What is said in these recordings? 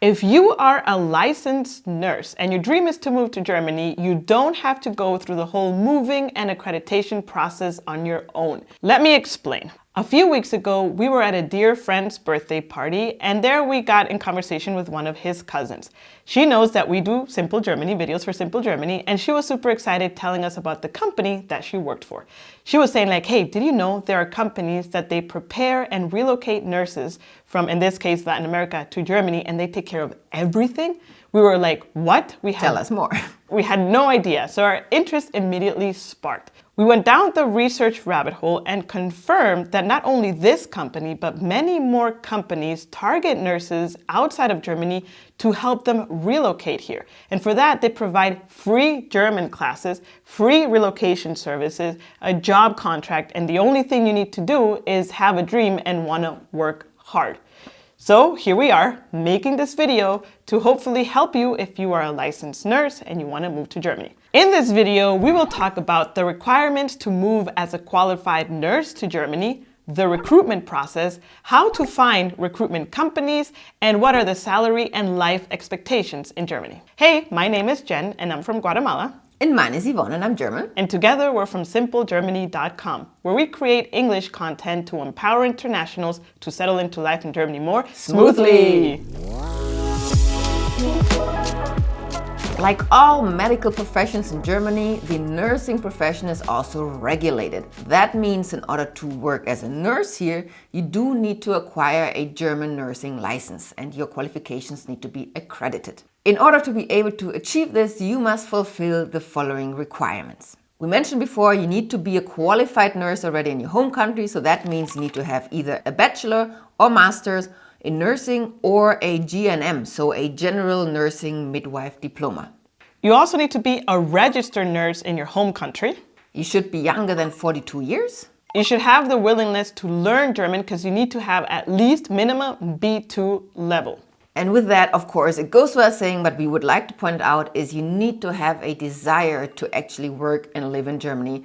If you are a licensed nurse and your dream is to move to Germany, you don't have to go through the whole moving and accreditation process on your own. Let me explain. A few weeks ago, we were at a dear friend's birthday party, and there we got in conversation with one of his cousins. She knows that we do Simple Germany videos for Simple Germany, and she was super excited telling us about the company that she worked for. She was saying like, hey, did you know there are companies that they prepare and relocate nurses from, in this case, Latin America to Germany, and they take care of everything? We were like, what? Tell us more. We had no idea, so our interest immediately sparked. We went down the research rabbit hole and confirmed that not only this company, but many more companies target nurses outside of Germany to help them relocate here. And for that, they provide free German classes, free relocation services, a job contract, and the only thing you need to do is have a dream and want to work hard. So here we are, making this video to hopefully help you if you are a licensed nurse and you want to move to Germany. In this video, we will talk about the requirements to move as a qualified nurse to Germany, the recruitment process, how to find recruitment companies, and what are the salary and life expectations in Germany. Hey, my name is Jen and I'm from Guatemala. And mine is Yvonne and I'm German. And together we're from simplegermany.com, where we create English content to empower internationals to settle into life in Germany more smoothly. Like all medical professions in Germany, the nursing profession is also regulated. That means in order to work as a nurse here, you do need to acquire a German nursing license and your qualifications need to be accredited. In order to be able to achieve this, you must fulfill the following requirements. We mentioned before, you need to be a qualified nurse already in your home country, so that means you need to have either a bachelor or master's in nursing or a GNM, so a general nursing midwife diploma. You also need to be a registered nurse in your home country. You should be younger than 42 years. You should have the willingness to learn German because you need to have at least minimum B2 level. And with that, of course, it goes without saying, but we would like to point out is you need to have a desire to actually work and live in Germany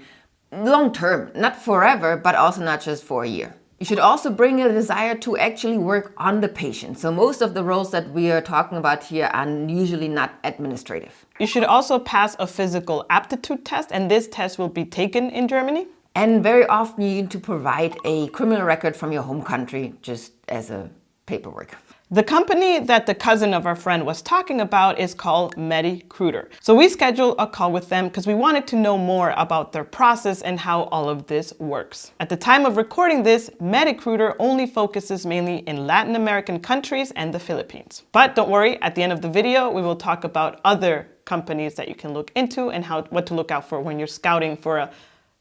long term, not forever, but also not just for a year. You should also bring a desire to actually work on the patient. So most of the roles that we are talking about here are usually not administrative. You should also pass a physical aptitude test, and this test will be taken in Germany. And very often you need to provide a criminal record from your home country just as a paperwork. The company that the cousin of our friend was talking about is called Recruiter. So we scheduled a call with them because we wanted to know more about their process and how all of this works. At the time of recording this, Recruiter only focuses mainly in Latin American countries and the Philippines. But don't worry, at the end of the video, we will talk about other companies that you can look into and what to look out for when you're scouting for a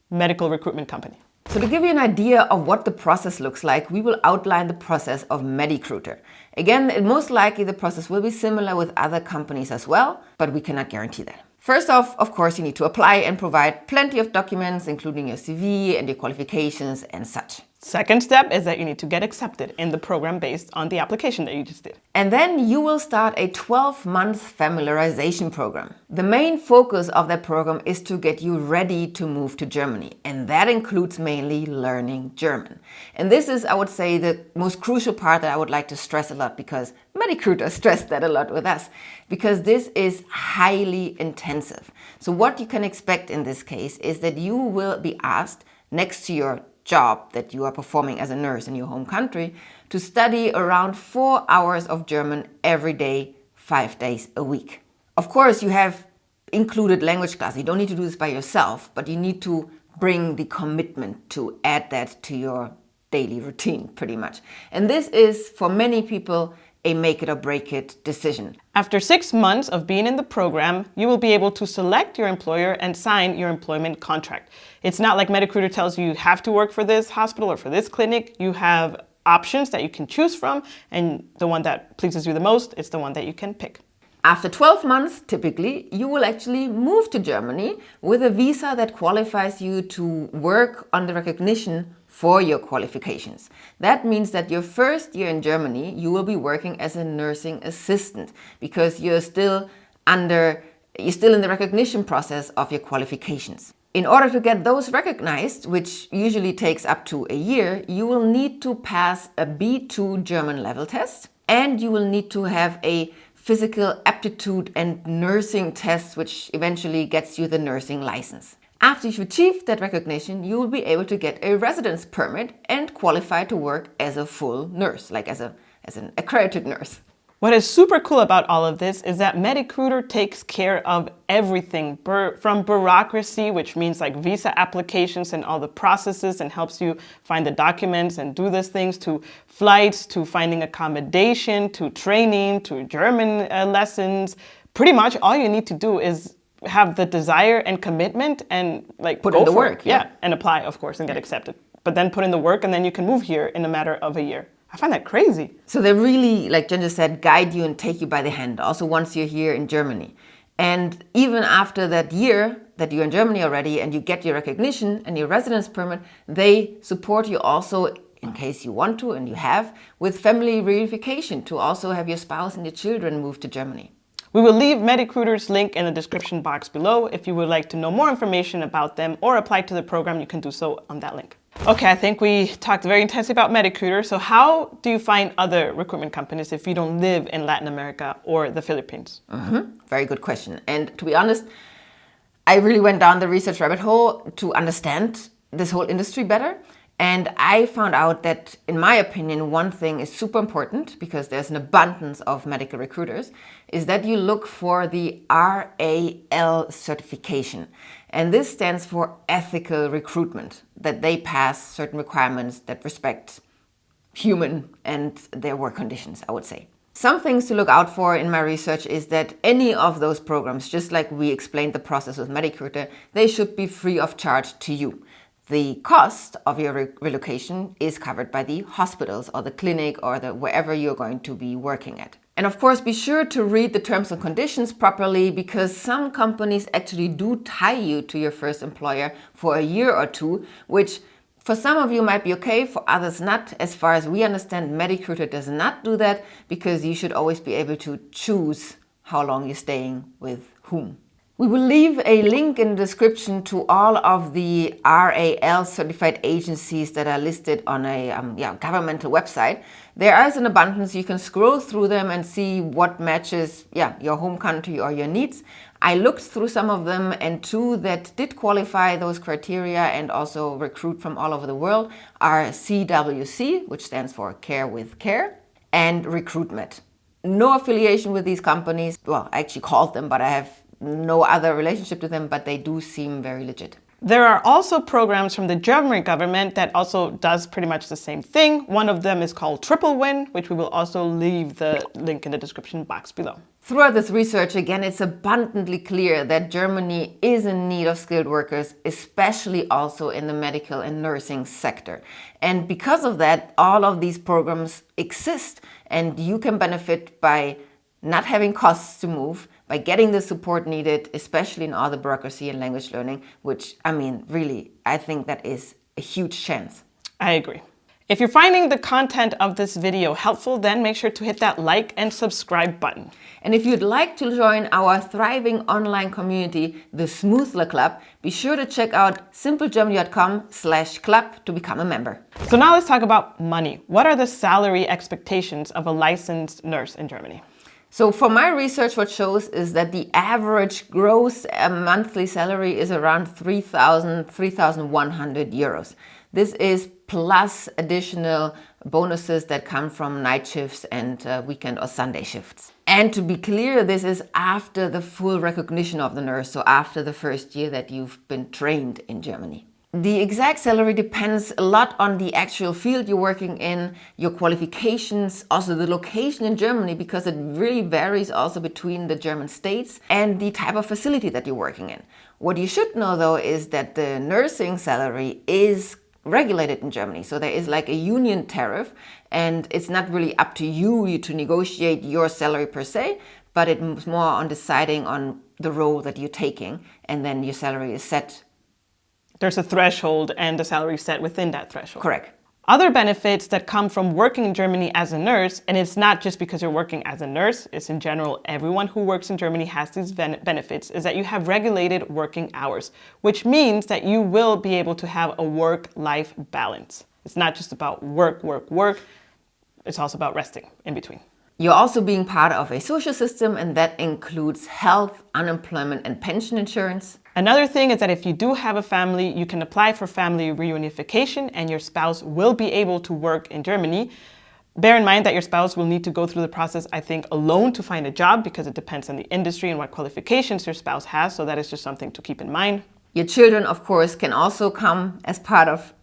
medical recruitment company. So to give you an idea of what the process looks like, we will outline the process of Recruiter. Again, most likely the process will be similar with other companies as well, but we cannot guarantee that. First off, of course, you need to apply and provide plenty of documents, including your CV and your qualifications and such. Second step is that you need to get accepted in the program based on the application that you just did. And then you will start a 12-month familiarization program. The main focus of that program is to get you ready to move to Germany. And that includes mainly learning German. And this is, I would say, the most crucial part that I would like to stress a lot because Recruiter stressed that a lot with us. Because this is highly intensive. So what you can expect in this case is that you will be asked next to your job that you are performing as a nurse in your home country to study around 4 hours of German every day, 5 days a week. Of course, you have included language class. You don't need to do this by yourself, but you need to bring the commitment to add that to your daily routine pretty much. And this is for many people a make it or break it decision. After 6 months of being in the program, you will be able to select your employer and sign your employment contract. It's not like Recruiter tells you you have to work for this hospital or for this clinic. You have options that you can choose from, and the one that pleases you the most is the one that you can pick. After 12 months, typically, you will actually move to Germany with a visa that qualifies you to work on the recognition for your qualifications. That means that your first year in Germany, you will be working as a nursing assistant because you're still in the recognition process of your qualifications. In order to get those recognized, which usually takes up to a year, you will need to pass a B2 German level test and you will need to have a physical aptitude and nursing test, which eventually gets you the nursing license. After you've achieved that recognition, you will be able to get a residence permit and qualify to work as a full nurse, like as an accredited nurse. What is super cool about all of this is that MediCruiter takes care of everything from bureaucracy, which means like visa applications and all the processes, and helps you find the documents and do these things, to flights, to finding accommodation, to training, to German lessons. Pretty much all you need to do is have the desire and commitment and like put in the work. Yeah, and apply, of course, and get accepted. But then put in the work and then you can move here in a matter of a year. I find that crazy. So they really, like Jen just said, guide you and take you by the hand, also once you're here in Germany. And even after that year that you're in Germany already and you get your recognition and your residence permit, they support you also, in case you want to and you have, with family reunification, to also have your spouse and your children move to Germany. We will leave MediCruiter's link in the description box below. If you would like to know more information about them or apply to the program, you can do so on that link. Okay, I think we talked very intensely about MediCruiter. So how do you find other recruitment companies if you don't live in Latin America or the Philippines? Very good question. And to be honest, I really went down the research rabbit hole to understand this whole industry better. And I found out that, in my opinion, one thing is super important, because there's an abundance of medical recruiters, is that you look for the RAL certification. And this stands for ethical recruitment, that they pass certain requirements that respect human and their work conditions, I would say. Some things to look out for in my research is that any of those programs, just like we explained the process with MediCruiter, they should be free of charge to you. The cost of your relocation is covered by the hospitals or the clinic or wherever you're going to be working at. And of course, be sure to read the terms and conditions properly, because some companies actually do tie you to your first employer for a year or two, which for some of you might be okay, for others not. As far as we understand, MediCruiter does not do that, because you should always be able to choose how long you're staying with whom. We will leave a link in the description to all of the RAL certified agencies that are listed on a governmental website. There is an abundance. You can scroll through them and see what matches your home country or your needs. I looked through some of them, and two that did qualify those criteria and also recruit from all over the world are CWC, which stands for Care with Care, and Recruitment. No affiliation with these companies. Well, I actually called them, but I have no other relationship to them, but they do seem very legit. There are also programs from the German government that also does pretty much the same thing. One of them is called Triple Win, which we will also leave the link in the description box below. Throughout this research, again, it's abundantly clear that Germany is in need of skilled workers, especially also in the medical and nursing sector. And because of that, all of these programs exist, and you can benefit by not having costs to move, by getting the support needed, especially in all the bureaucracy and language learning, which, I mean, really, I think that is a huge chance. I agree. If you're finding the content of this video helpful, then make sure to hit that like and subscribe button. And if you'd like to join our thriving online community, the Smoothler Club, be sure to check out simplegermany.com/club to become a member. So now let's talk about money. What are the salary expectations of a licensed nurse in Germany? So for my research, what shows is that the average gross monthly salary is around 3,100 euros. This is plus additional bonuses that come from night shifts and weekend or Sunday shifts. And to be clear, this is after the full recognition of the nurse, so after the first year that you've been trained in Germany. The exact salary depends a lot on the actual field you're working in, your qualifications, also the location in Germany, because it really varies also between the German states, and the type of facility that you're working in. What you should know though is that the nursing salary is regulated in Germany. So there is like a union tariff, and it's not really up to you to negotiate your salary per se, but it's more on deciding on the role that you're taking, and then your salary is set. There's a threshold and the salary is set within that threshold. Correct. Other benefits that come from working in Germany as a nurse, and it's not just because you're working as a nurse, it's in general, everyone who works in Germany has these benefits, is that you have regulated working hours, which means that you will be able to have a work-life balance. It's not just about work, work, work. It's also about resting in between. You're also being part of a social system, and that includes health, unemployment, and pension insurance. Another thing is that if you do have a family, you can apply for family reunification and your spouse will be able to work in Germany. Bear in mind that your spouse will need to go through the process, I think, alone to find a job because it depends on the industry and what qualifications your spouse has. So that is just something to keep in mind. Your children, of course, can also come as part of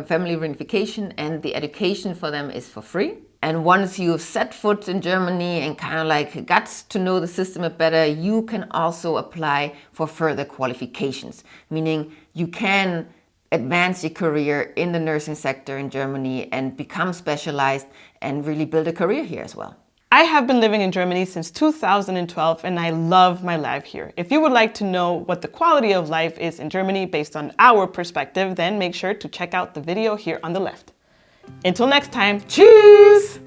family reunification, and the education for them is for free. And once you've set foot in Germany and kind of like got to know the system a bit better, you can also apply for further qualifications, meaning you can advance your career in the nursing sector in Germany and become specialized and really build a career here as well. I have been living in Germany since 2012 and I love my life here. If you would like to know what the quality of life is in Germany based on our perspective, then make sure to check out the video here on the left. Until next time, tschüss!